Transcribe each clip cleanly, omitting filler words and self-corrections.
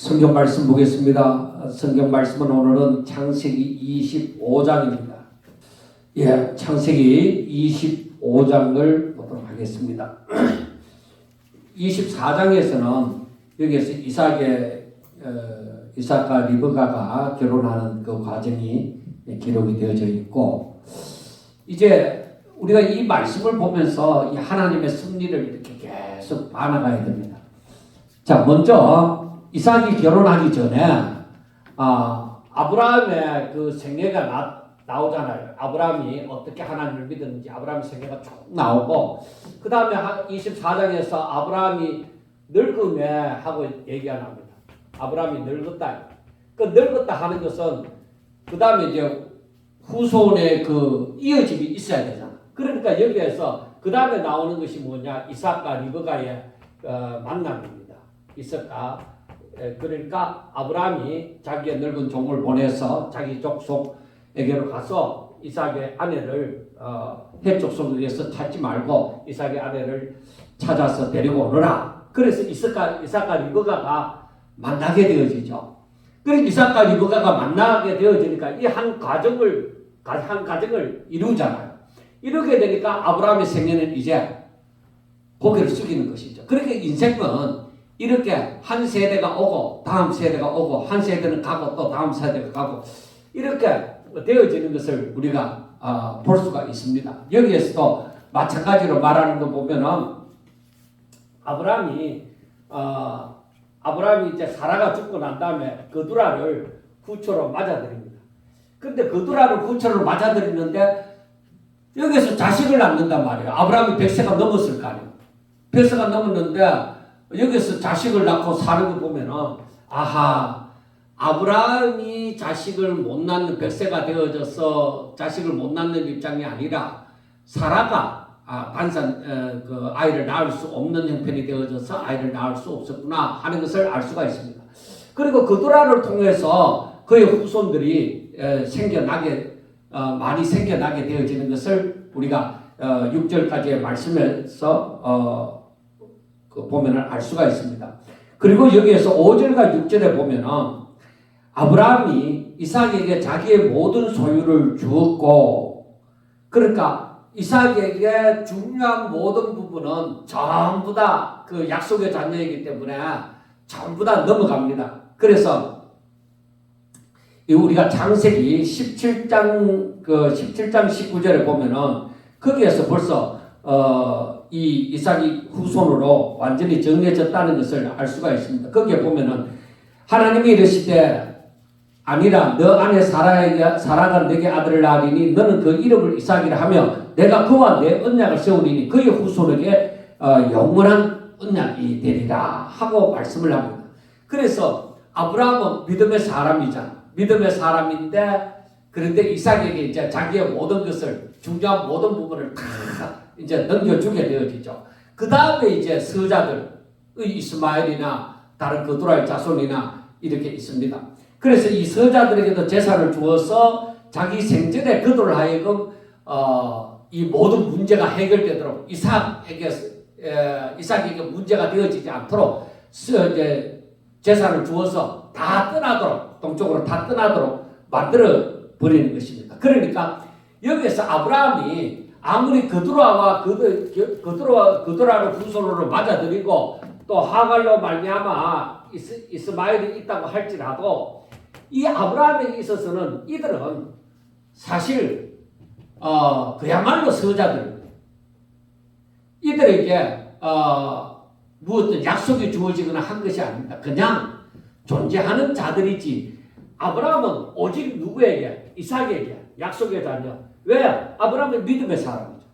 성경 말씀 보겠습니다. 성경 말씀은 오늘은 창세기 25장입니다. 창세기 25장을 보도록 하겠습니다. 24장에서는 여기에서 이삭과 리브가가 결혼하는 그 과정이 기록이 되어져 있고, 이제 우리가 이 말씀을 보면서 이 하나님의 섭리를 이렇게 계속 봐나가야 됩니다. 자, 먼저 이삭이 결혼하기 전에 아브라함의 그 생애가 나오잖아요. 아브라함이 어떻게 하나님을 믿었는지 아브라함의 생애가 쭉 나오고, 그 다음에 24장에서 아브라함이 늙음에 하고 얘기가 납니다. 아브라함이 늙었다. 그 늙었다 하는 것은 그 다음에 이제 후손의 그 이어짐이 있어야 되잖아. 그러니까 여기에서 그 다음에 나오는 것이 뭐냐? 이삭과 리브가의 만남입니다. 이삭과 그러니까 아브라함이 자기의 늙은 종을 보내서 자기 족속에게로 가서 이삭의 아내를 헷 족속에서 찾지 말고 이삭의 아내를 찾아서 데리고 오너라. 그래서 이삭과 리브가가 만나게 되어지죠. 그래서 이삭과 리브가가 만나게 되어지니까 이 한 가정을 이루잖아요. 이루게 되니까 아브라함의 생애는 이제 고개를 숙이는 것이죠. 그렇게 인생은 이렇게 한 세대가 오고 다음 세대가 오고 한 세대는 가고 또 다음 세대가 가고 이렇게 되어지는 것을 우리가 볼 수가 있습니다. 여기에서도 마찬가지로 말하는 거 보면은 아브라함이 이제 사라가 죽고 난 다음에 그두라를 후초로 맞아들입니다. 근데 그두라를 후초로 맞아들이는데 여기서 자식을 낳는단 말이에요. 아브라함이 100세가 넘었을 거 아니에요. 100세가 넘었는데 여기서 자식을 낳고 사는 거 보면은 아브라함이 자식을 못 낳는 100세가 되어져서 자식을 못 낳는 입장이 아니라 사라가 그 아이를 낳을 수 없는 형편이 되어져서 아이를 낳을 수 없었구나 하는 것을 알 수가 있습니다. 그리고 그두라를 통해서 그의 후손들이 많이 생겨나게 되어지는 것을 우리가 6절까지의 말씀에서 보면은 알 수가 있습니다. 그리고 여기에서 5절과 6절에 보면은 아브라함이 이삭에게 자기의 모든 소유를 주었고, 그러니까 이삭에게 중요한 모든 부분은 전부 다 그 약속의 자녀이기 때문에 전부 다 넘어갑니다. 그래서 우리가 창세기 17장 19절에 보면은 거기에서 벌써 이 이삭이 후손으로 완전히 정해졌다는 것을 알 수가 있습니다. 거기에 보면은 하나님이 이르시되 아니라 너 아내 사라가 내게 아들을 낳으리니 너는 그 이름을 이삭이라 하며 내가 그와 내 언약을 세우리니 그의 후손에게 영원한 언약이 되리라 하고 말씀을 합니다. 그래서 아브라함은 믿음의 사람이잖아. 믿음의 사람인데 그런데 이삭에게 이제 자기의 모든 것을 중요한 모든 부분을 다 이제 넘겨주게 되어지죠. 그 다음에 이제 서자들의 이스마엘이나 다른 그두라의 자손이나 이렇게 있습니다. 그래서 이 서자들에게도 재산을 주어서 자기 생전에 그들 하여금 이 모든 문제가 해결되도록 이삭에게 문제가 되어지지 않도록 이제 재산을 주어서 다 떠나도록 동쪽으로 다 떠나도록 만들어 버리는 것입니다. 그러니까 여기에서 아브라함이 아무리 그두라를 후손으로 맞아들이고 또 하갈로 말미암아 이스마엘이 있다고 할지라도 이 아브라함에게 있어서는 이들은 사실 그야말로 서자들 이들에게 무엇든 약속이 주어지거나 한 것이 아닙니다. 그냥 존재하는 자들이지. 아브라함은 오직 누구에게? 이삭에게 약속의 자녀. 왜? 아브라함은 믿음의 사람이죠.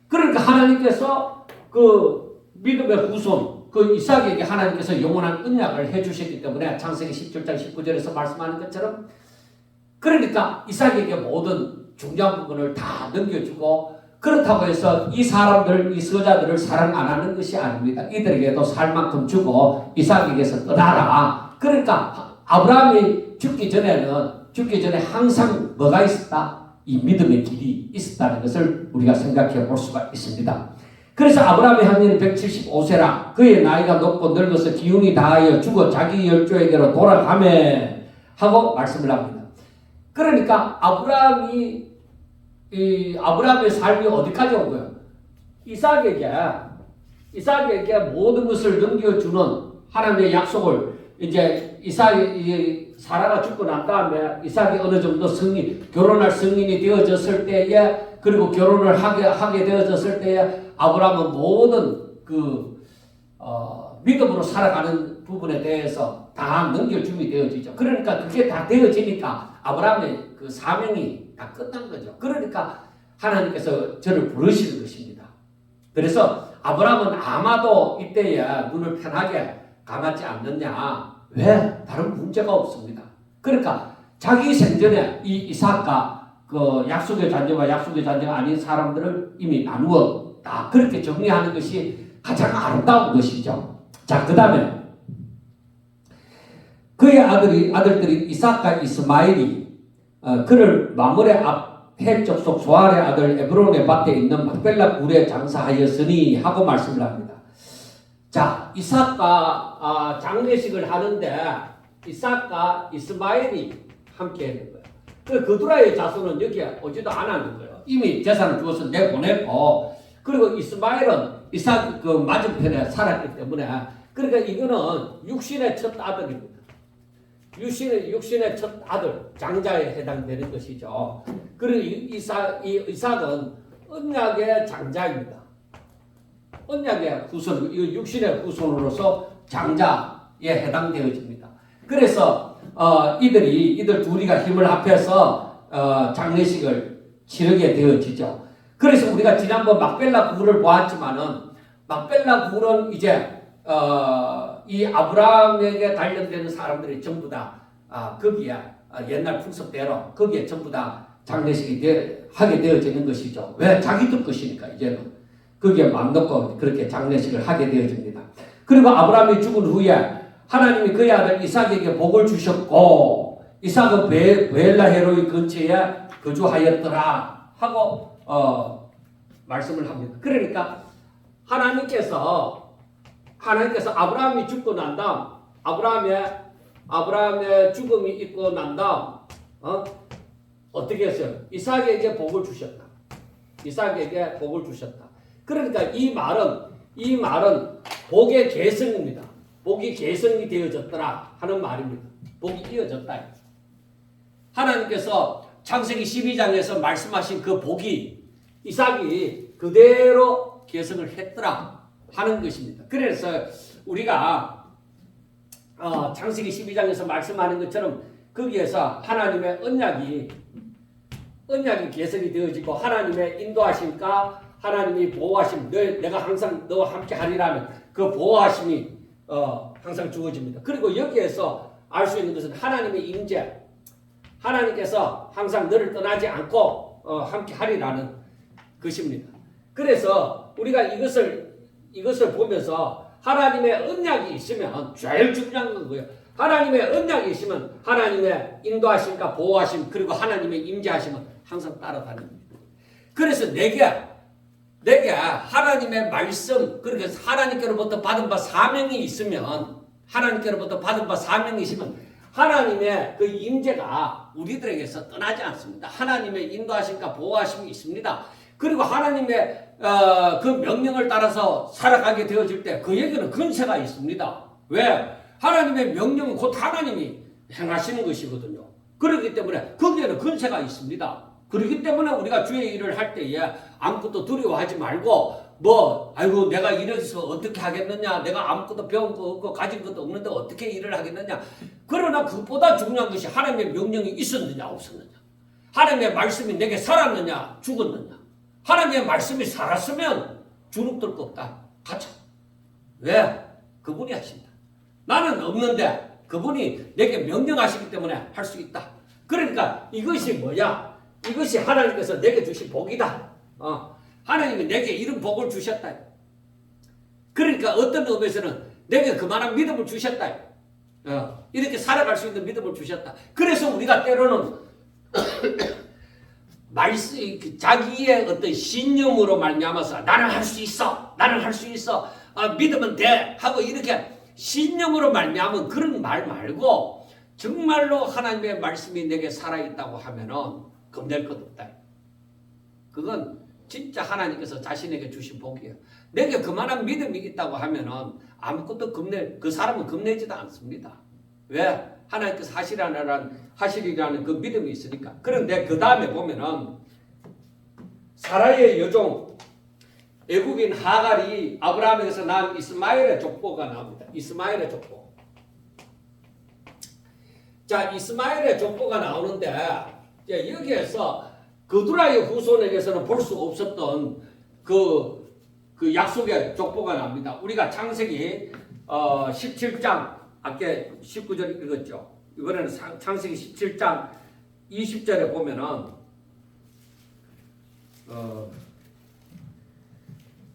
그러니까 하나님께서 그 믿음의 후손 그 이삭에게 하나님께서 영원한 언약을 해주셨기 때문에 창세기 17장 19절에서 말씀하는 것처럼 그러니까 이삭에게 모든 중요한 부분을 다 넘겨주고, 그렇다고 해서 이 사람들, 이 서자들을 사랑 안 하는 것이 아닙니다. 이들에게도 살 만큼 주고 이삭에게서 떠나라. 그러니까 아브라함이 죽기 전에 항상 뭐가 있었다? 이 믿음의 길이 있었다는 것을 우리가 생각해 볼 수가 있습니다. 그래서 아브라함의 향년이 175세라 그의 나이가 높고 늙어서 기운이 다하여 죽어 자기 열조에게로 돌아가매 하고 말씀을 합니다. 그러니까 아브라함의 삶이 어디까지 온 거예요? 이삭에게 모든 것을 넘겨주는 하나님의 약속을 이제 사라가 죽고 난 다음에 이삭이 어느 정도 결혼할 성인이 되어졌을 때에 그리고 결혼을 하게 되어졌을 때에 아브라함은 모든 믿음으로 살아가는 부분에 대해서 다 넘겨줌이 되어지죠. 그러니까 그게 다 되어지니까 아브라함의 그 사명이 다 끝난 거죠. 그러니까 하나님께서 저를 부르시는 것입니다. 그래서 아브라함은 아마도 이때에 눈을 편하게 감았지 않느냐. 왜? 다른 문제가 없습니다. 그러니까 자기 생전에 이 이삭과 그 약속의 잔재와 약속의 잔재가 아닌 사람들을 이미 나누었다. 그렇게 정리하는 것이 가장 아름다운 것이죠. 자, 그 다음에 그의 아들들이 이삭과 이스마엘이 그를 마므레 앞 해적속 소알의 아들 에브론의 밭에 있는 막벨라 굴에 장사하였으니 하고 말씀을 합니다. 자, 이삭과 장례식을 하는데 이삭과 이스마엘이 함께 했는 거예요. 그 두라의 자손은 여기에 오지도 않았는 거예요. 이미 재산을 주어서 내보냈고, 그리고 이스마엘은 이삭 그 맞은편에 살았기 때문에, 그러니까 이거는 육신의 첫 아들입니다. 육신의 첫 아들, 장자에 해당되는 것이죠. 그리고 이삭은 언약의 장자입니다. 언약의 후손, 육신의 후손으로서 장자에 해당되어집니다. 그래서 이들 둘이가 힘을 합해서 장례식을 치르게 되어지죠. 그래서 우리가 지난번 막벨라 굴을 보았지만은 막벨라 굴은 이제 이 아브라함에게 관련되는 사람들이 전부 다 거기에 옛날 풍습대로 거기에 전부 다 장례식이 하게 되어지는 것이죠. 왜? 자기들 것이니까 이제는 거기에 마음 놓고 그렇게 장례식을 하게 되어집니다. 그리고 아브라함이 죽은 후에 하나님이 그의 아들 이삭에게 복을 주셨고 이삭은 베엘라헤로이 근처에 거주하였더라 하고 말씀을 합니다. 그러니까 하나님께서 아브라함이 죽고 난 다음 아브라함의 죽음이 있고 난 다음 어떻게 했어요? 이삭에게 복을 주셨다. 이삭에게 복을 주셨다. 그러니까 이 말은 복의 계승입니다. 복이 계승이 되어졌더라 하는 말입니다. 복이 이어졌다. 하나님께서 창세기 12장에서 말씀하신 그 복이 이삭이 그대로 계승을 했더라 하는 것입니다. 그래서 우리가 창세기 12장에서 말씀하는 것처럼 거기에서 하나님의 언약이 계승이 되어지고 하나님의 인도하심과 하나님이 보호하심, 내가 항상 너와 함께 하리라는 그 보호하심이 항상 주어집니다. 그리고 여기에서 알 수 있는 것은 하나님의 임재, 하나님께서 항상 너를 떠나지 않고 함께 하리라는 것입니다. 그래서 우리가 이것을 보면서 하나님의 언약이 있으면 제일 중요한 건 뭐예요? 하나님의 언약이 있으면 하나님의 인도하심과 보호하심 그리고 하나님의 임재하심은 항상 따라다닙니다. 그래서 내게 하나님의 말씀, 그러니까 하나님께로부터 받은 바 사명이 있으면 하나님의 그 임재가 우리들에게서 떠나지 않습니다. 하나님의 인도하심과 보호하심이 있습니다. 그리고 하나님의 그 명령을 따라서 살아가게 되어질 때 그에게는 근세가 있습니다. 왜? 하나님의 명령은 곧 하나님이 행하시는 것이거든요. 그렇기 때문에 거기에는 근세가 있습니다. 그렇기 때문에 우리가 주의 일을 할 때에 아무것도 두려워하지 말고 아이고 내가 이래서 어떻게 하겠느냐, 내가 아무것도 배운 거 없고 가진 것도 없는데 어떻게 일을 하겠느냐. 그러나 그보다 중요한 것이 하나님의 명령이 있었느냐 없었느냐, 하나님의 말씀이 내게 살았느냐 죽었느냐. 하나님의 말씀이 살았으면 주눅들 거 없다. 가자. 왜? 그분이 하신다. 나는 없는데 그분이 내게 명령하시기 때문에 할 수 있다. 그러니까 이것이 뭐야? 이것이 하나님께서 내게 주신 복이다. 하나님이 내게 이런 복을 주셨다. 그러니까 어떤 의미에서는 내게 그만한 믿음을 주셨다. 이렇게 살아갈 수 있는 믿음을 주셨다. 그래서 우리가 때로는 자기의 어떤 신념으로 말미암아서 나는 할 수 있어. 나는 할 수 있어. 믿으면 돼. 하고 이렇게 신념으로 말미암은 그런 말 말고 정말로 하나님의 말씀이 내게 살아있다고 하면은 겁낼 것 없다. 그건 진짜 하나님께서 자신에게 주신 복이에요. 내게 그만한 믿음이 있다고 하면은 아무것도 그 사람은 겁내지도 않습니다. 왜? 하나님께서 하시리라는 그 믿음이 있으니까. 그런데 그 다음에 보면은 사라의 여종 애국인 하갈이 아브라함에게서 난 이스마엘의 족보가 나옵니다. 이스마엘의 족보. 자, 이스마엘의 족보가 나오는데 여기에서 그두라의 후손에게서는 볼 수 없었던 그 약속의 족보가 나옵니다. 우리가 창세기 17장 아까 19절 읽었죠. 이번에는 창세기 17장 20절에 보면은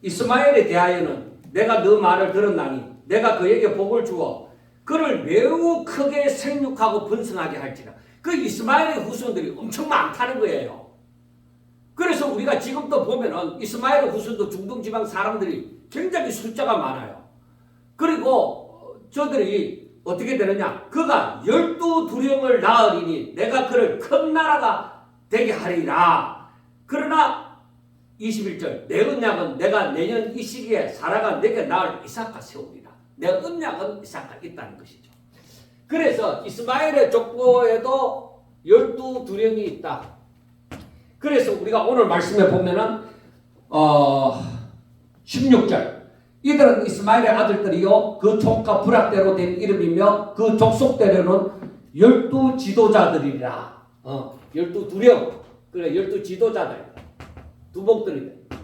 이스마엘에 대하여는 내가 너 말을 들었나니 내가 그에게 복을 주어 그를 매우 크게 생육하고 번성하게 할지라. 그 이스마엘의 후손들이 엄청 많다는 거예요. 그래서 우리가 지금도 보면은 이스마엘의 후손도 중동 지방 사람들이 굉장히 숫자가 많아요. 그리고 저들이 어떻게 되느냐? 그가 12두령을 낳으리니 내가 그를 큰 나라가 되게 하리라. 그러나 21절 내 언약은 내가 내년 이 시기에 사라가 내게 낳을 이삭과 세우리라. 내 언약은 이삭과 있다는 것이죠. 그래서 이스마엘의 족보에도 12두령이 있다. 그래서 우리가 오늘 말씀에 보면은 16절 이들은 이스마엘의 아들들이요 그 족과 부락대로 된 이름이며 그 족속대로는 12지도자들이라. 12두령 그래 12지도자들 두목들이다.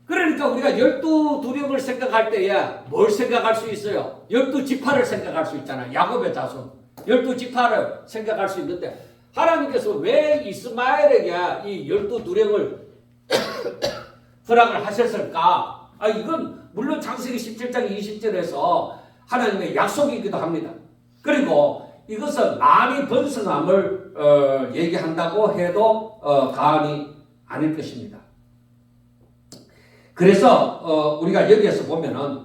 그러니까 우리가 12두령을 생각할 때에 뭘 생각할 수 있어요? 12지파를 생각할 수 있잖아요. 야곱의 자손 12지파를 생각할 수 있는데 하나님께서 왜 이스마엘에게 이 12두령을 허락을 하셨을까? 이건 물론 창세기 17장 20절에서 하나님의 약속이기도 합니다. 그리고 이것은 많이 번성함을 얘기한다고 해도 과언이 아닐 것입니다. 그래서 우리가 여기에서 보면은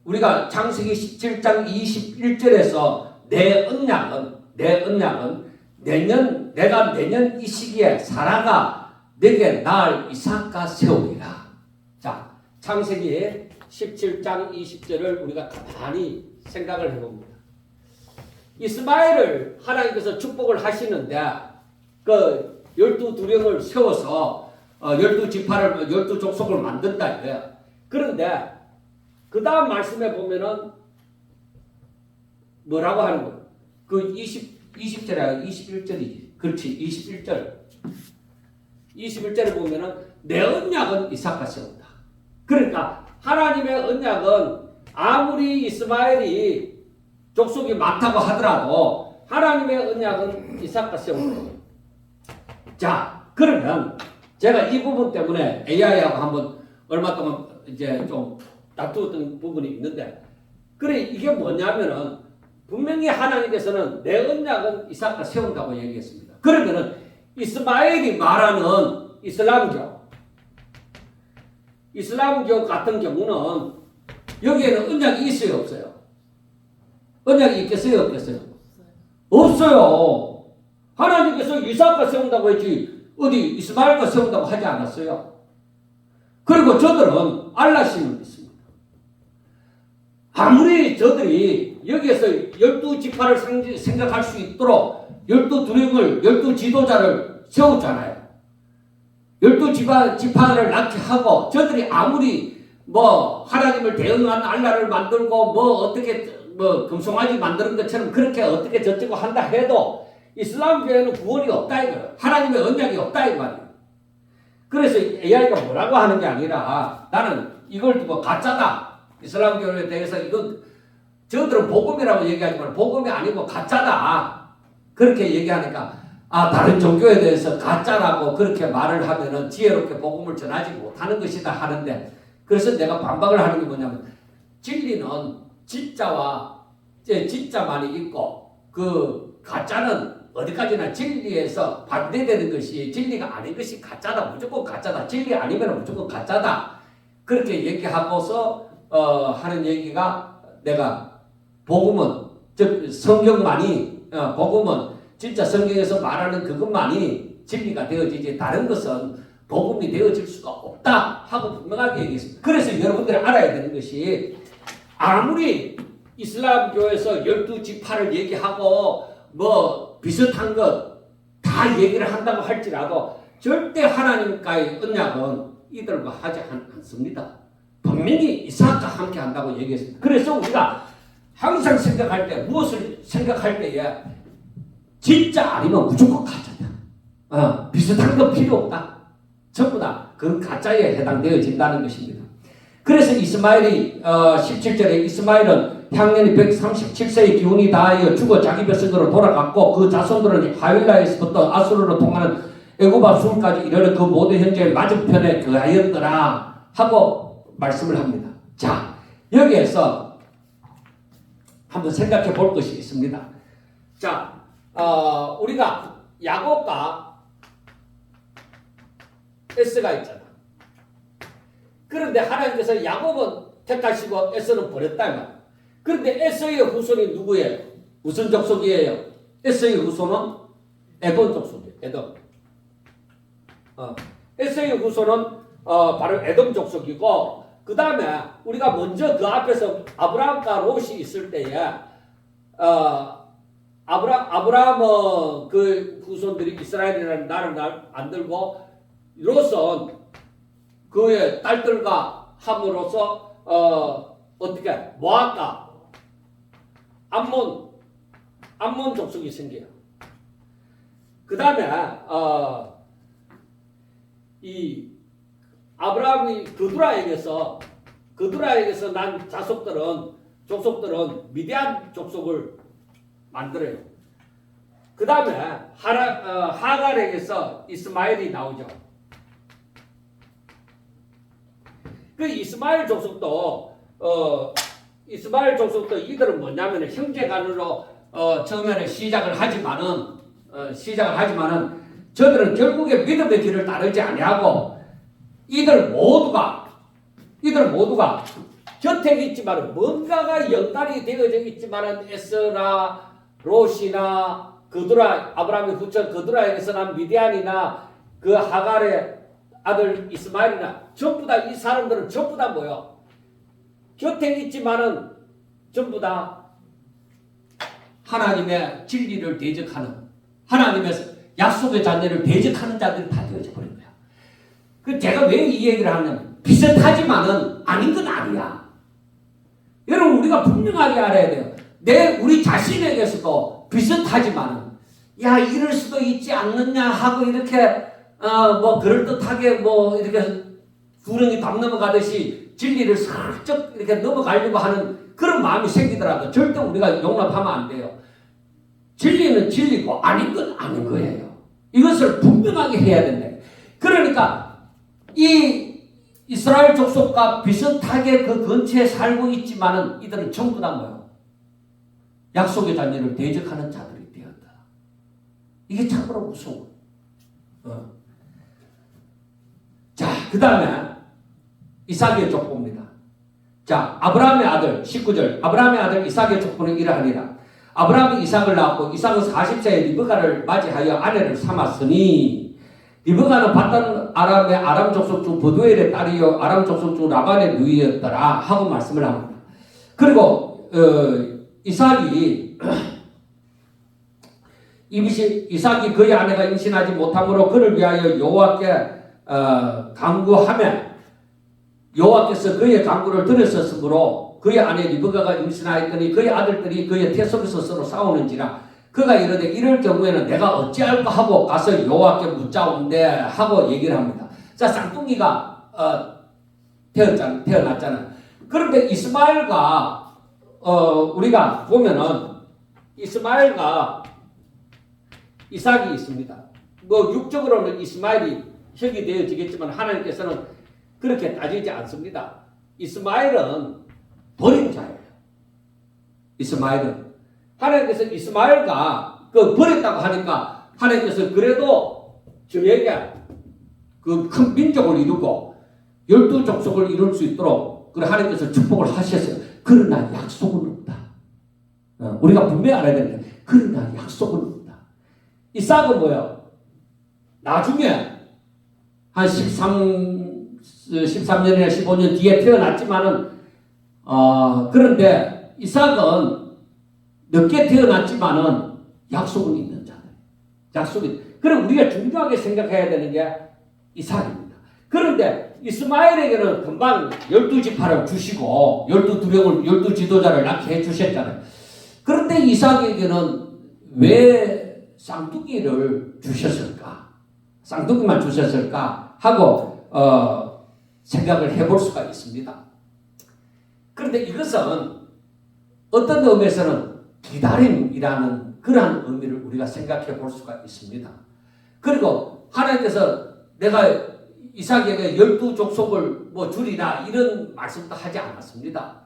우리가 창세기 17장 21절에서 내 언약은 내가 내년 이 시기에 사라가 내게 낳을 이삭과 세우리라. 자, 창세기 17장 20절을 우리가 가만히 생각을 해봅니다. 이스마엘을 하나님께서 축복을 하시는데 그 12두령을 세워서 12지파를 12족속을 만든다 이거야. 그런데 그 다음 말씀에 보면은 뭐라고 하는 거야? 그 20절에 21절이지. 그렇지. 21절에 보면은 내 언약은 이삭과 세운다. 그러니까 하나님의 언약은 아무리 이스마엘이 족속이 많다고 하더라도 하나님의 언약은 이삭과 세운다. 자, 그러면 제가 이 부분 때문에 AI하고 한번 얼마 동안 이제 좀 다투었던 부분이 있는데, 그래 이게 뭐냐면은 분명히 하나님께서는 내 언약은 이삭과 세운다고 얘기했습니다. 그러면은 이스마엘이 말하는 이슬람교 같은 경우는 여기에는 언약이 있어요, 없어요? 언약이 있겠어요, 없겠어요? 없어요. 하나님께서 이삭과 세운다고 했지 어디 이스마엘과 세운다고 하지 않았어요. 그리고 저들은 알라심을 믿습니다. 아무리 저들이 여기에서 12지파를 생각할 수 있도록 12두령을 12지도자를 세웠잖아요. 12지파를 낳게 하고 저들이 아무리 뭐 하나님을 대응한 알라를 만들고 뭐 어떻게 뭐 금송아지 만드는 것처럼 그렇게 어떻게 저쩌고 한다 해도 이슬람교에는 구원이 없다 이거예요. 하나님의 언약이 없다 이 말이에요. 그래서 AI가 뭐라고 하는 게 아니라 나는 이걸 두고 가짜다. 이슬람교에 대해서 이건 저들은 복음이라고 얘기하지만 복음이 아니고 가짜다. 그렇게 얘기하니까 다른 종교에 대해서 가짜라고 그렇게 말을 하면은 지혜롭게 복음을 전하지 못하는 것이다 하는데, 그래서 내가 반박을 하는 게 뭐냐면 진리는 진짜와 진짜만이 있고 그 가짜는 어디까지나 진리에서 반대되는 것이 진리가 아닌 것이 가짜다. 무조건 가짜다. 진리 아니면 무조건 가짜다. 그렇게 얘기하고서 하는 얘기가 내가 복음은 즉 성경만이 복음은 진짜 성경에서 말하는 그것만이 진리가 되어지지 다른 것은 복음이 되어질 수가 없다 하고 분명하게 얘기했습니다. 그래서 여러분들이 알아야 되는 것이 아무리 이슬람교에서 12지파를 얘기하고 뭐 비슷한 것 다 얘기를 한다고 할지라도 절대 하나님과의 언약은 이들과 하지 않습니다. 분명히 이삭과 함께 한다고 얘기했습니다. 그래서 우리가 항상 생각할 때 무엇을 생각할 때에 진짜 아니면 무조건 가짜다. 비슷한 건 필요 없다. 전부 다 그 가짜에 해당되어진다는 것입니다. 그래서 이스마엘이 17절에 이스마엘은 향년이 137세의 기운이 다하여 죽어 자기 뱃속으로 돌아갔고 그 자손들은 하윌라에서부터 아수르로 통하는 애굽 수까지 이르는 그 모든 현재의 맞은편에 거하였더라 하고 말씀을 합니다. 자, 여기에서 한번 생각해 볼 것이 있습니다. 자, 우리가 야곱과 에스가 있잖아. 그런데 하나님께서 야곱은 택하시고 에스는 버렸다 이 말이야. 그런데 에스의 후손이 누구예요? 무슨 족속이에요? 에스의 후손은 에돔 족속이에요. 에돔. 에스의 후손은 바로 에돔 족속이고 그 다음에 우리가 먼저 그 앞에서 아브라함과 롯이 있을 때에 아브라함은 그 후손들이 이스라엘이라는 나라를 안 들고 롯은 그의 딸들과 함으로써 어떻게 모압과 암몬 족속이 생겨요. 그 다음에 이 아브라함이 그두라에게서 난 족속들은 미디안 족속을 만들어요. 그 다음에 하갈에게서 이스마엘이 나오죠. 그 이스마엘 족속도 이들은 뭐냐면 형제간으로 처음에는 시작을 하지만은 저들은 결국에 믿음의 길을 따르지 아니하고 이들 모두가 곁에 있지만 뭔가가 연관이 되어져 있지만은 에스라, 롯이나 그두라, 아브라함의 후손 그두라에게서 난 미디안이나 그 하갈의 아들 이스마엘이나 전부 다 이 사람들은 전부 다 뭐요? 곁에 있지만은 전부 다 하나님의 진리를 대적하는 하나님의 약속의 자녀를 대적하는 자들이 다 되어져 버린 거야. 그 제가 왜 이 얘기를 하냐면 비슷하지만은 아닌 건 아니야. 여러분 우리가 분명하게 알아야 돼요. 우리 자신에게서도 비슷하지만은 야 이럴 수도 있지 않느냐 하고 이렇게 뭐 그럴듯하게 뭐 이렇게 구렁이 담 넘어가듯이 진리를 슬쩍 이렇게 넘어가려고 하는 그런 마음이 생기더라도 절대 우리가 용납하면 안 돼요. 진리는 진리고 아닌 건 아닌 거예요. 이것을 분명하게 해야 된다. 그러니까 이 이스라엘 족속과 비슷하게 그 근처에 살고 있지만은 이들은 전부 다 뭐예요? 약속의 자녀를 대적하는 자들이 되었다. 이게 참으로 무서워. 자, 그 다음에 이삭의 족보입니다. 자, 아브라함의 아들 19절 아브라함의 아들 이삭의 족보는 이러하니라. 아브라함이 이삭을 낳았고 이삭은 40세에 리브가를 맞이하여 아내를 삼았으니 리브가는 받던 아람의 아람 족속 중 버두엘의 딸이요 아람 족속 중 라반의 누이였더라 하고 말씀을 합니다. 그리고 이삭이 그의 아내가 임신하지 못함으로 그를 위하여 여호와께 간구하며 여호와께서 그의 간구를 들으셨으므로 그의 아내 리브가가 임신하였더니 그의 아들들이 그의 태 속에서 서로 싸우는지라 그가 이르되 이럴 경우에는 내가 어찌할까 하고 가서 여호와께 묻자온대 하고 얘기를 합니다. 자, 쌍둥이가 태어났잖아요. 그런데 이스마엘과 우리가 보면은 이스마엘과 이삭이 있습니다. 뭐 육적으로는 이스마엘이 혈이 되어지겠지만 하나님께서는 그렇게 따지지 않습니다. 이스마엘은 버린 자예요. 이스마엘은 하나님께서 이스마엘과 그 버렸다고 하니까 하나님께서 그래도 저에게 그 큰 민족을 이루고 12족속을 이룰 수 있도록 그래 하나님께서 축복을 하셨어요. 그러나 약속은 없다. 우리가 분명히 알아야 되는 게 그러나 약속은 없다. 이삭은 뭐예요? 나중에 한 13년이나 15년 뒤에 태어났지만은 그런데 이삭은 늦게 태어났지만은 약속은 있는 자들. 약속이. 그럼 우리가 중요하게 생각해야 되는 게 이삭입니다. 그런데 이스마엘에게는 금방 12지파를 주시고 12두령을 12지도자를 낳게 해주셨잖아요. 그런데 이삭에게는 왜 쌍둥이를 주셨을까? 쌍둥이만 주셨을까? 하고 생각을 해볼 수가 있습니다. 그런데 이것은 어떤 의미에서는 기다림이라는 그러한 의미를 우리가 생각해 볼 수가 있습니다. 그리고 하나님께서 내가 이삭에게 12족속을 뭐 주리라 이런 말씀도 하지 않았습니다.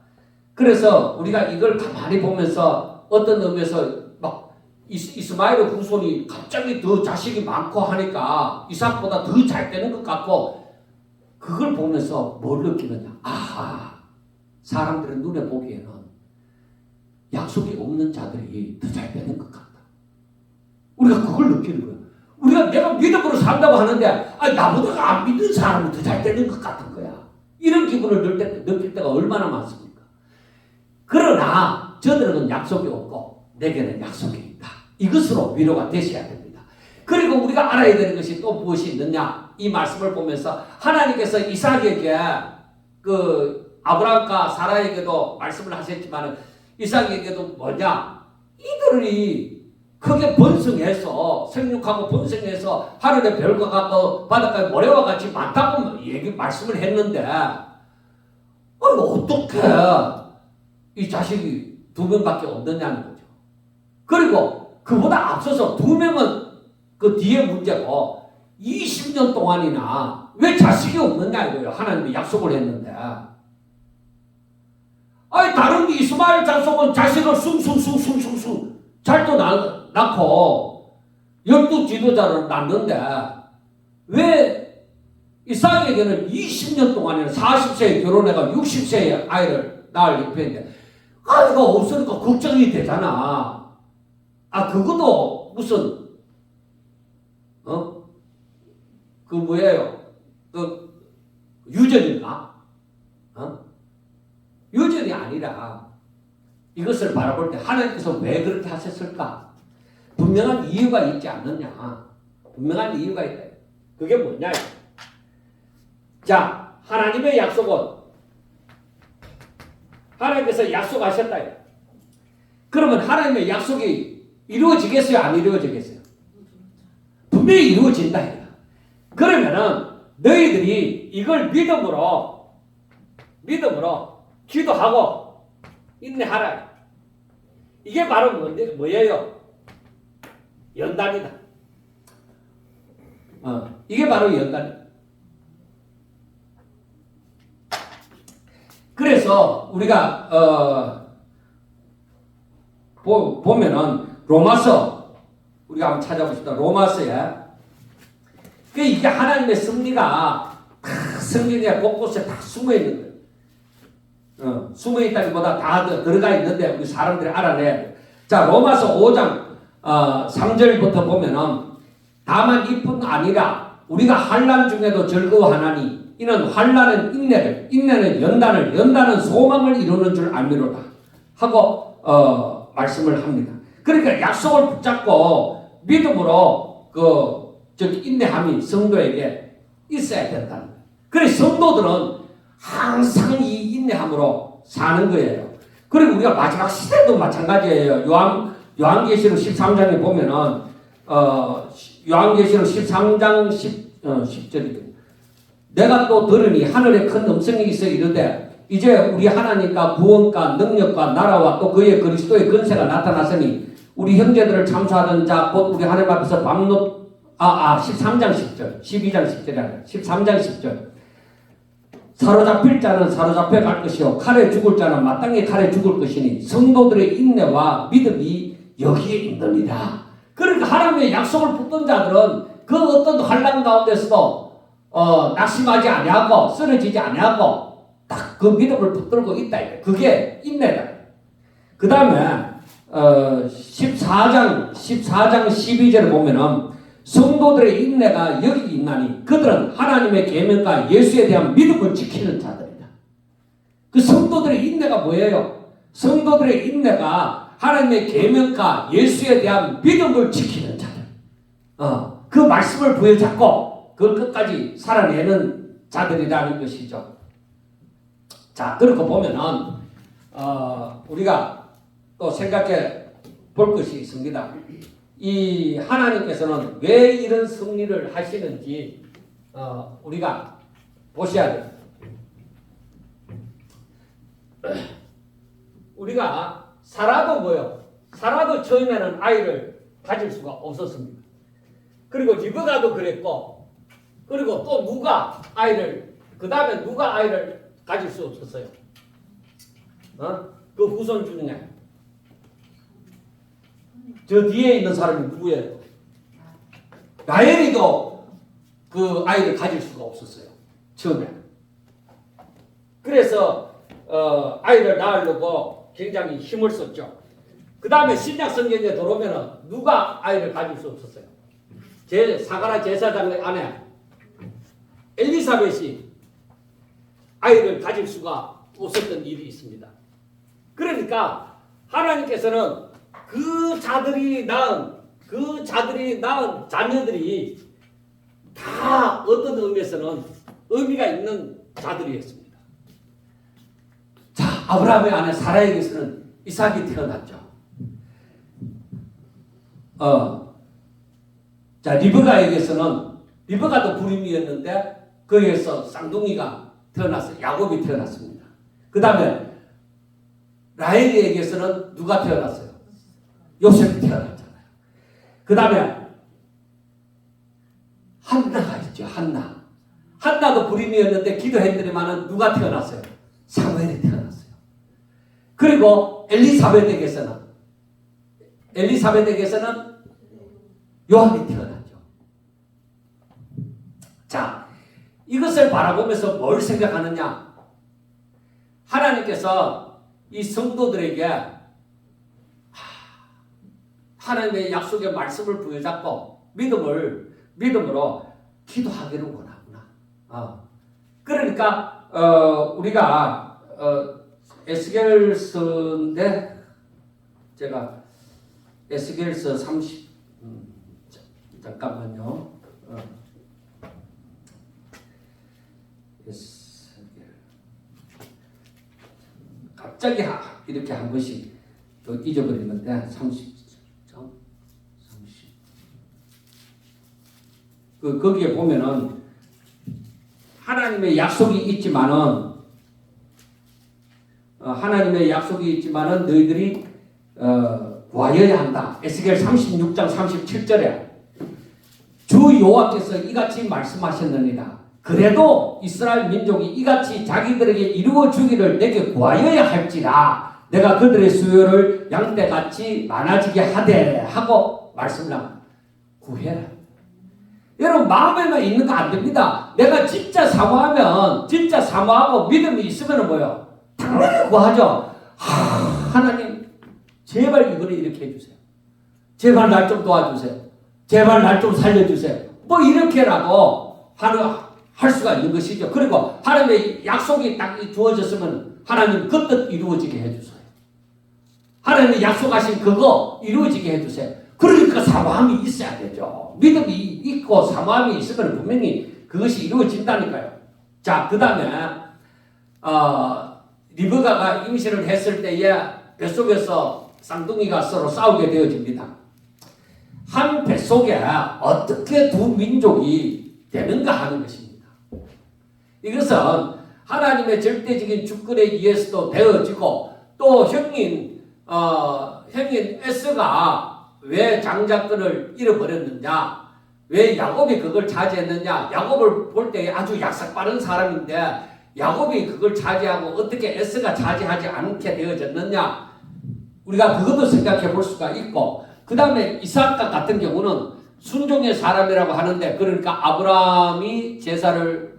그래서 우리가 이걸 가만히 보면서 어떤 의미에서 막 이스마엘의 후손이 갑자기 더 자식이 많고 하니까 이삭보다 더 잘 되는 것 같고 그걸 보면서 뭘 느끼느냐. 아하, 사람들의 눈에 보기에는 약속이 없는 자들이 더 잘 되는 것 같다. 우리가 그걸 느끼는 거예요. 우리가 내가 믿음으로 산다고 하는데 나보다 안 믿는 사람이 더 잘 되는 것 같은 거야. 이런 기분을 느낄 때가 얼마나 많습니까? 그러나 저들은 약속이 없고 내게는 약속이 있다. 이것으로 위로가 되셔야 됩니다. 그리고 우리가 알아야 되는 것이 또 무엇이 있느냐. 이 말씀을 보면서 하나님께서 이삭에게 그 아브라함과 사라에게도 말씀을 하셨지만 이삭에게도 뭐냐. 이들이 크게 번성해서 생육하고 번성해서 하늘의 별과 같고 바닷가의 모래와 같이 많다고 말씀을 했는데 어떻게 이 자식이 2명밖에 없느냐는 거죠. 그리고 그보다 앞서서 2명은 그 뒤에 문제고 20년 동안이나 왜 자식이 없느냐 이거예요. 하나님이 약속을 했는데 다른 이스마엘 자손은 자식을 숭숭숭숭숭 잘도 낳고 12지도자를 낳는데 왜 이삭에게는 20년 동안이나 40세에 결혼해가 60세에 아이를 낳을 입혔는데 아이가 없으니까 걱정이 되잖아. 그것도 무슨 그 뭐예요? 그 유전인가? 유전이 아니라 이것을 바라볼 때 하나님께서 왜 그렇게 하셨을까? 분명한 이유가 있지 않느냐? 분명한 이유가 있다. 그게 뭐냐? 자, 하나님의 약속은 하나님께서 약속하셨다. 그러면 하나님의 약속이 이루어지겠어요? 안 이루어지겠어요? 분명히 이루어진다. 그러면은 너희들이 이걸 믿음으로 기도하고 인내하라. 이게 바로 뭐예요? 연단이다. 이게 바로 연단이다. 그래서 우리가 보면은 로마서 우리가 한번 찾아봅시다. 로마서에 이게 하나님의 섭리가 성경에 곳곳에 다 숨어 있는 거예요. 숨어 있다기보다 다 들어가 있는데 우리 사람들이 알아내야 돼요. 자, 로마서 5장 3절부터 보면은 다만 이뿐 아니라 우리가 환난 중에도 즐거워하나니 이는 환난은 인내를, 인내는 연단을, 연단은 소망을 이루는 줄 알미로다 하고 말씀을 합니다. 그러니까 약속을 붙잡고 믿음으로 인내함이 성도에게 있어야 된다는 거예요. 그래서 성도들은 항상 이 인내함으로 사는 거예요. 그리고 우리가 마지막 시대도 마찬가지예요. 요한계시록 13장에 보면은 요한계시록 13장 10절이거든요. 내가 또 들으니 하늘에 큰 음성이 있어 이르되 이제 우리 하나님과 구원과 능력과 나라와 또 그의 그리스도의 근세가 나타났으니 우리 형제들을 참수하던 자 곧 우리 하나님 앞에서 13장 10절 12장 10절이 아니라 13장 10절 사로잡힐 자는 사로잡혀 갈 것이요 칼에 죽을 자는 마땅히 칼에 죽을 것이니 성도들의 인내와 믿음이 여기에 있느니라. 그러니까 하나님의 약속을 붙든 자들은 그 어떤 환난 가운데서도 낙심하지 아니하고 쓰러지지 아니하고 딱 그 믿음을 붙들고 있다. 그게 인내다. 그 다음에 14장 12절을 보면은 성도들의 인내가 여기 있나니 그들은 하나님의 계명과 예수에 대한 믿음을 지키는 자들이다. 그 성도들의 인내가 뭐예요? 성도들의 인내가 하나님의 계명과 예수에 대한 믿음을 지키는 자들. 그 말씀을 부여잡고 그걸 끝까지 살아내는 자들이라는 것이죠. 자, 그렇게 보면은 우리가 또 생각해 볼 것이 있습니다. 이 하나님께서는 왜 이런 승리를 하시는지 우리가 보셔야 돼요. 우리가 사라도 뭐요? 사라도 처음에는 아이를 가질 수가 없었습니다. 그리고 리브가도 그랬고, 그리고 또 누가 아이를, 그 다음에 누가 아이를 가질 수 없었어요. 그 후손 중에 저 뒤에 있는 사람이 누구예요? 라헬이도 그 아이를 가질 수가 없었어요. 처음에. 그래서 아이를 낳으려고 굉장히 힘을 썼죠. 그 다음에 신약 성경에 들어오면 누가 아이를 가질 수 없었어요? 사가랴 제사장의 아내 엘리사벳이 아이를 가질 수가 없었던 일이 있습니다. 그러니까 하나님께서는 그 자들이 낳은 자녀들이 다 어떤 의미에서는 의미가 있는 자들이었습니다. 자, 아브라함의 아내 사라에게서는 이삭이 태어났죠. 자, 리브가도 불임이었는데 거기에서 쌍둥이가 태어났어요. 야곱이 태어났습니다. 그 다음에 라헬에게서는 누가 태어났어요? 요셉이 태어났잖아요. 그 다음에 한나가 있죠. 한나도 불임이었는데 기도했더니만은 누가 태어났어요? 사무엘이 태어났어요. 그리고 엘리사벳에게서는 요한이 태어났죠. 자, 이것을 바라보면서 뭘 생각하느냐? 하나님께서 이 성도들에게 하나님의 약속의 말씀을 부여잡고 믿음으로 기도하기를 원하구나. 그러니까 우리가 에스겔서인데 제가 에스겔서 30 잠깐만요. 갑자기 이렇게 한 번씩 또 잊어버리는데 30 거기에 보면은 하나님의 약속이 있지만은 너희들이 구하여야 한다. 에스겔 36장 37절에 주 여호와께서 이같이 말씀하셨느니라. 그래도 이스라엘 민족이 이같이 자기들에게 이루어 주기를 내게 구하여야 할지라 내가 그들의 수요를 양떼같이 많아지게 하되 하고 말씀을 합니다. 구해라. 여러분 마음에만 있는 거 안 됩니다. 내가 진짜 사모하고 믿음이 있으면 뭐요? 당연히 구하죠. 하나님 제발 이거를 이렇게 해주세요. 제발 날 좀 도와주세요. 제발 날 좀 살려주세요. 뭐 이렇게라도 할 수가 있는 것이죠. 그리고 하나님의 약속이 딱 주어졌으면 하나님 그 뜻 이루어지게 해주세요. 하나님의 약속하신 그거 이루어지게 해주세요. 그러니까 사모함이 있어야 되죠. 믿음이 있고 사모함이 있으면 분명히 그것이 이루어진다니까요. 자, 그 다음에 리브가가 임신을 했을 때에 뱃속에서 쌍둥이가 서로 싸우게 되어집니다. 한 뱃속에 어떻게 두 민족이 되는가 하는 것입니다. 이것은 하나님의 절대적인 주권에 의해서도 되어지고 또 형인 에서가 왜 장자권을 잃어버렸느냐, 왜 야곱이 그걸 차지했느냐. 야곱을 볼 때 아주 약삭 빠른 사람인데 야곱이 그걸 차지하고 어떻게 에서가 차지하지 않게 되어졌느냐. 우리가 그것도 생각해 볼 수가 있고, 그 다음에 이삭과 같은 경우는 순종의 사람이라고 하는데, 그러니까 아브라함이 제사를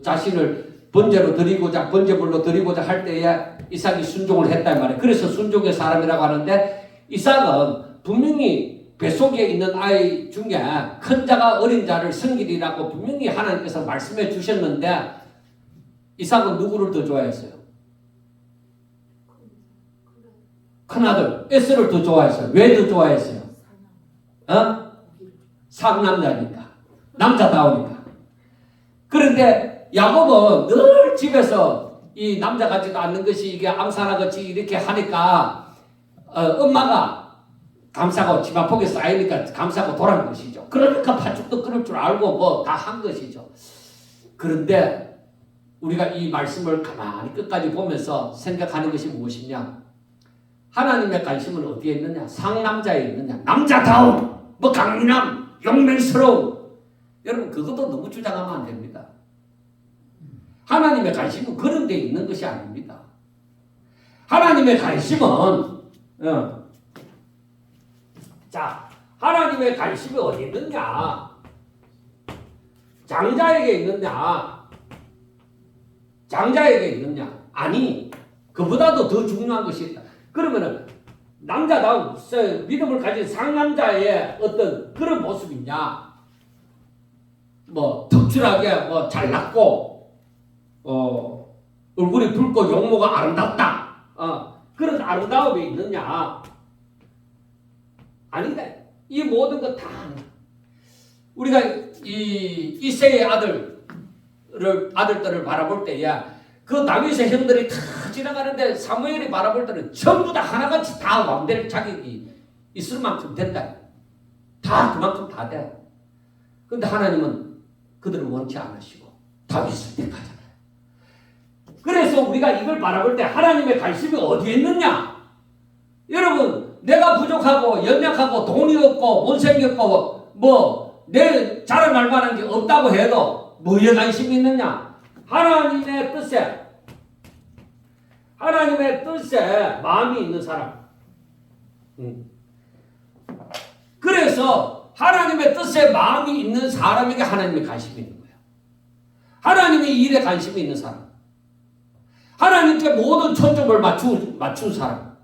자신을 번제물로 드리고자 할 때에 이삭이 순종을 했다 이 말이에요. 그래서 순종의 사람이라고 하는데, 이삭은 분명히 뱃속에 있는 아이 중에 큰 자가 어린 자를 섬기리라고 분명히 하나님께서 말씀해 주셨는데, 이삭은 누구를 더 좋아했어요? 큰아들 에스를 더 좋아했어요. 왜 더 좋아했어요? 상남자니까, 남자다우니까. 그런데 야곱은 늘 집에서 이 남자 같지도 않는 것이 이게 암사나같이 이렇게 하니까 엄마가 감싸고 치마폭에 쌓이니까 감싸고 돌아간 것이죠. 그러니까 팥죽도 끓을 줄 알고 뭐 다 한 것이죠. 그런데 우리가 이 말씀을 가만히 끝까지 보면서 생각하는 것이 무엇이냐? 하나님의 관심은 어디에 있느냐? 상남자에 있느냐? 남자다움, 뭐 강인함, 용맹스러움. 여러분 그것도 너무 주장하면 안 됩니다. 하나님의 관심은 그런 데 있는 것이 아닙니다. 하나님의 관심은 하나님의 관심이 어디 있느냐? 장자에게 있느냐? 장자에게 있느냐? 아니, 그보다도 더 중요한 것이 있다. 그러면은 남자다운 믿음을 가진 상남자의 어떤 그런 모습이냐? 뭐 특출하게 뭐 잘났고 얼굴이 붉고 용모가 아름답다. 그런 아름다움이 있느냐? 아니다. 이 모든 것 다 우리가 이 이새의 아들들을 바라볼 때야 그 다윗의 형들이 다 지나가는데 사무엘이 바라볼 때는 전부 다 하나같이 다 왕될 자격이 있을 만큼 된다. 다 그만큼 다 돼. 그런데 하나님은 그들을 원치 않으시고 다윗을 택하잖아요. 그래서 우리가 이걸 바라볼 때 하나님의 관심이 어디에 있느냐? 여러분, 내가 부족하고 연약하고 돈이 없고 못생겼고 뭐 내 자랑할 만한 게 없다고 해도 뭐에 관심이 있느냐? 하나님의 뜻에 마음이 있는 사람. 그래서 하나님의 뜻에 마음이 있는 사람에게 하나님의 관심이 있는 거예요. 하나님의 일에 관심이 있는 사람. 하나님께 모든 초점을 맞춘 사람.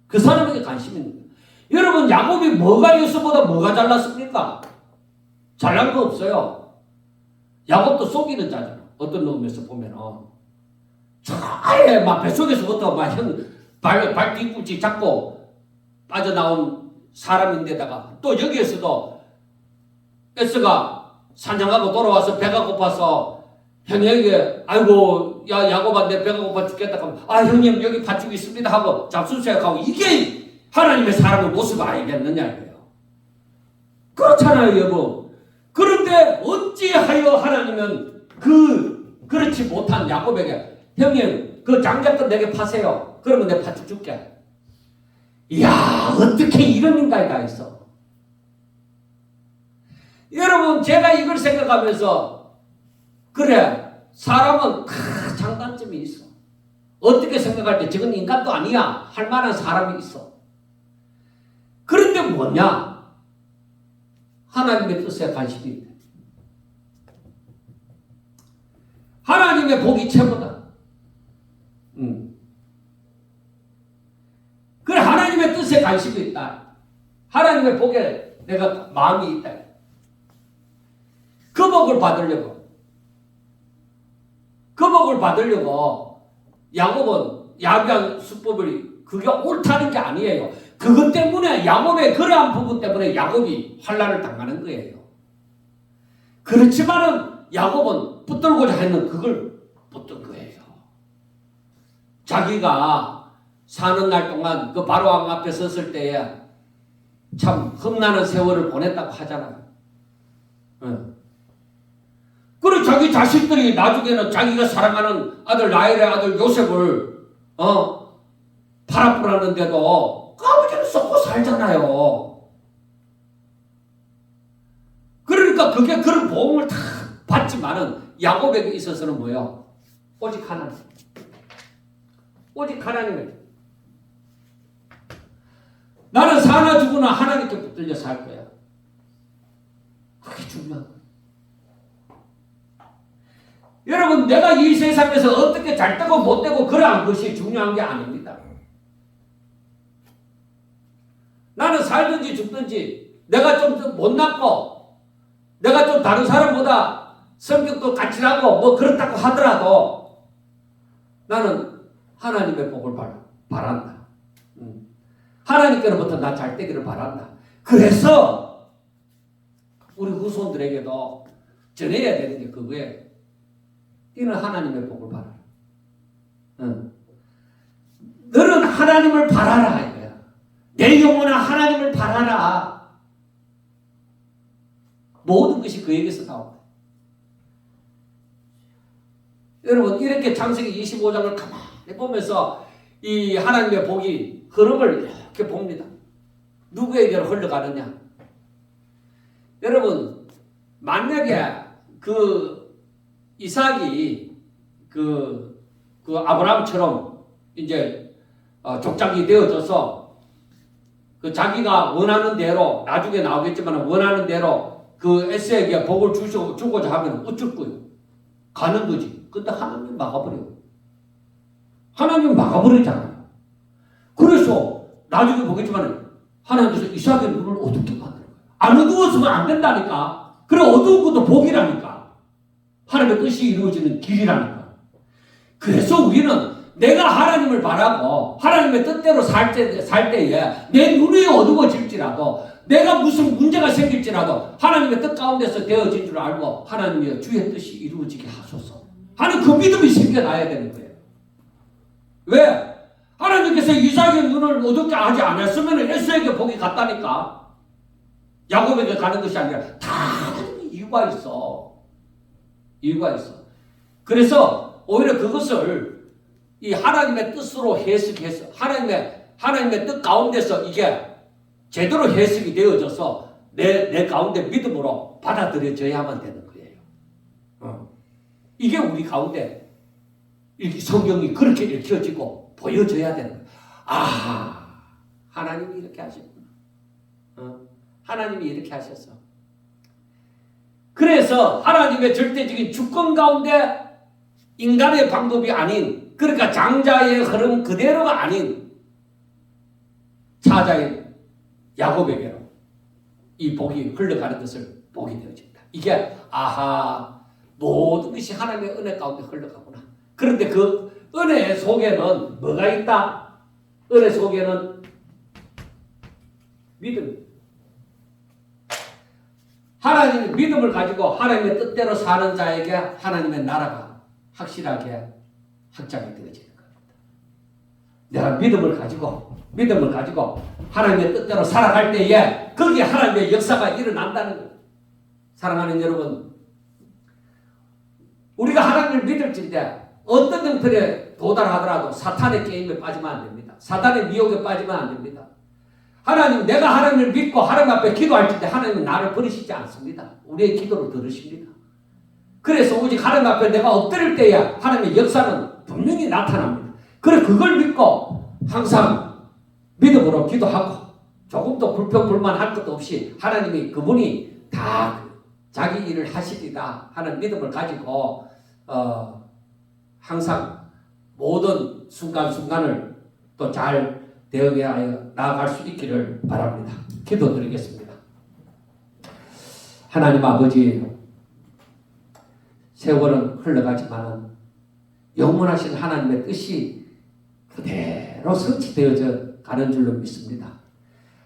그 사람에게 관심이 있는 거예요. 여러분, 야곱이 뭐가 요셉보다 뭐가 잘났습니까? 잘난 거 없어요. 야곱도 속이는 자잖아. 어떤 놈에서 보면은 아예 막 뱃속에서부터 막 발 뒤꿈치 잡고 빠져나온 사람인데다가 또 여기에서도 에스가 사냥하고 돌아와서 배가 고파서 형에게 아이고 야 야곱아 내 배가 고파 죽겠다 하면 아 형님 여기 팥죽 있습니다 하고 잡수수색하고 이게 하나님의 사람의 모습을 알겠느냐 이거예요. 그렇잖아요 여러분. 그런데 어찌하여 하나님은 그렇지 못한 야곱에게 형님 그 장작도 내게 파세요. 그러면 내 팥죽 줄게. 이야 어떻게 이런 인간이 다 있어. 여러분 제가 이걸 생각하면서 그래 사람은 장단점이 있어. 어떻게 생각할 때 저건 인간도 아니야 할 만한 사람이 있어. 그런데 뭐냐? 하나님의 뜻에 관심이 있다. 하나님의 복이 최고다. 그래 하나님의 뜻에 관심이 있다. 하나님의 복에 내가 마음이 있다. 그 복을 받으려고 야곱은 야비한 수법을 그게 옳다는 게 아니에요. 그것 때문에 야곱의 그러한 부분 때문에 야곱이 환난을 당하는 거예요. 그렇지만은 야곱은 붙들고자 했는 그걸 붙든 거예요. 자기가 사는 날 동안 그 바로왕 앞에 섰을 때에 참 흠나는 세월을 보냈다고 하잖아요. 그리고 자기 자식들이 나중에는 자기가 사랑하는 아들 라헬의 아들 요셉을 팔아뿌렸는데도 아버지는 썩고 살잖아요. 그러니까 그게 그런 보험을 다 받지만은 야곱에게 있어서는 뭐예요? 오직 하나님. 오직 하나님에게. 나는 사나 죽으나 하나님께 붙들려 살 거야. 그게 중요한 거야. 여러분, 내가 이 세상에서 어떻게 잘 되고 못 되고 그러한 것이 중요한 게 아닙니다. 나는 살든지 죽든지 내가 좀 못났고 내가 좀 다른 사람보다 성격도 까칠하고 뭐 그렇다고 하더라도 나는 하나님의 복을 바란다. 하나님께로부터 나 잘 되기를 바란다. 그래서 우리 후손들에게도 전해야 되는 게 그거예요. 너는 하나님의 복을 바라라. 너는 하나님을 바라라 이거야. 내 영혼아 하나님을 바라라. 모든 것이 그에게서 나옵니다. 여러분 이렇게 창세기 25장을 가만히 보면서 이 하나님의 복이 흐름을 이렇게 봅니다. 누구에게로 흘러가느냐? 여러분 만약에 이삭이 아브라함처럼 이제 족장이 되어져서 자기가 원하는 대로 나중에 나오겠지만 원하는 대로 에서에게 복을 주고자 하면 어쩔 거예요? 가는 거지. 근데 하나님 막아버려요. 하나님 막아버리잖아요. 그래서 나중에 보겠지만 하나님께서 이삭의 눈을 어둡게 만드는 거예요. 안 어두웠으면 안 된다니까. 그래 어두운 것도 복이라니까. 하나님의 뜻이 이루어지는 길이라니까. 그래서 우리는 내가 하나님을 바라고 하나님의 뜻대로 살 때에 내 눈이 어두워질지라도 내가 무슨 문제가 생길지라도 하나님의 뜻 가운데서 되어진 줄 알고 하나님의 주의 뜻이 이루어지게 하소서 하는 그 믿음이 생겨나야 되는 거예요. 왜? 하나님께서 이삭의 눈을 어둡게 하지 않았으면 에서에게 복이 갔다니까. 야곱에게 가는 것이 아니라 다 이유가 있어. 이유가 있어. 그래서 오히려 그것을 이 하나님의 뜻으로 해석해서 하나님의 뜻 가운데서 이게 제대로 해석이 되어져서 내 가운데 믿음으로 받아들여져야만 되는 거예요. 이게 우리 가운데 성경이 그렇게 읽혀지고 보여져야 되는 거예요. 아, 하나님이 이렇게 하셨구나. 하나님이 이렇게 하셨어. 그래서 하나님의 절대적인 주권 가운데 인간의 방법이 아닌, 그러니까 장자의 흐름 그대로가 아닌 사자인 야곱에게로 이 복이 흘러가는 것을 보게 되어진다. 이게 모든 것이 하나님의 은혜 가운데 흘러가구나. 그런데 그 은혜 속에는 뭐가 있다? 은혜 속에는 믿음. 하나님의 믿음을 가지고 하나님의 뜻대로 사는 자에게 하나님의 나라가 확실하게 확장이 되어지는 겁니다. 내가 믿음을 가지고 하나님의 뜻대로 살아갈 때에 거기에 하나님의 역사가 일어난다는 거예요. 사랑하는 여러분, 우리가 하나님을 믿을진데 어떤 형편에 도달하더라도 사탄의 게임에 빠지면 안 됩니다. 사탄의 미혹에 빠지면 안 됩니다. 내가 하나님을 믿고 하나님 앞에 기도할 때 하나님은 나를 버리시지 않습니다. 우리의 기도를 들으십니다. 그래서 오직 하나님 앞에 내가 엎드릴 때에 하나님의 역사는 분명히 나타납니다. 그래 그걸 믿고 항상 믿음으로 기도하고 조금도 불평불만할 것도 없이 하나님이 그분이 다 자기 일을 하시리라 하는 믿음을 가지고 항상 모든 순간순간을 또 잘 대응하여 나아갈 수 있기를 바랍니다. 기도드리겠습니다. 하나님 아버지, 세월은 흘러가지만 영원하신 하나님의 뜻이 그대로 성취되어져 가는 줄로 믿습니다.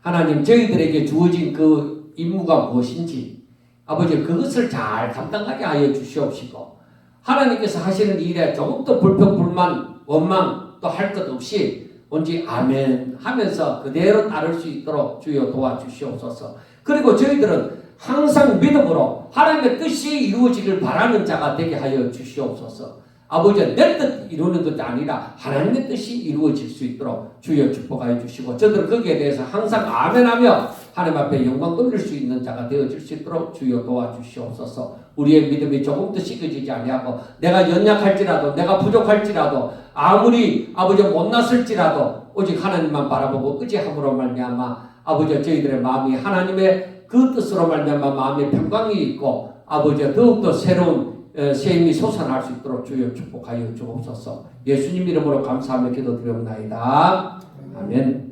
하나님, 저희들에게 주어진 그 임무가 무엇인지 아버지 그것을 잘 감당하게 하여 주시옵시고, 하나님께서 하시는 일에 조금도 불평불만 원망 또 할 것 없이 온지 아멘 하면서 그대로 따를 수 있도록 주여 도와주시옵소서. 그리고 저희들은 항상 믿음으로 하나님의 뜻이 이루어지길 바라는 자가 되게 하여 주시옵소서. 아버지, 내 뜻 이루는 것이 아니라 하나님의 뜻이 이루어질 수 있도록 주여 축복하여 주시고, 저들은 거기에 대해서 항상 아멘하며 하나님 앞에 영광 돌릴 수 있는 자가 되어질 수 있도록 주여 도와주시옵소서. 우리의 믿음이 조금도 식어지지 아니하고 내가 연약할지라도 내가 부족할지라도 아무리 아버지 못났을지라도 오직 하나님만 바라보고 의지함으로 말미암아 아버지 저희들의 마음이 하나님의 그 뜻으로 말미암아 마음의 평강이 있고 아버지 더욱더 새로운 새 힘이 솟아날 수 있도록 주여 축복하여 주옵소서. 예수님 이름으로 감사하며 기도드리옵나이다. 아멘.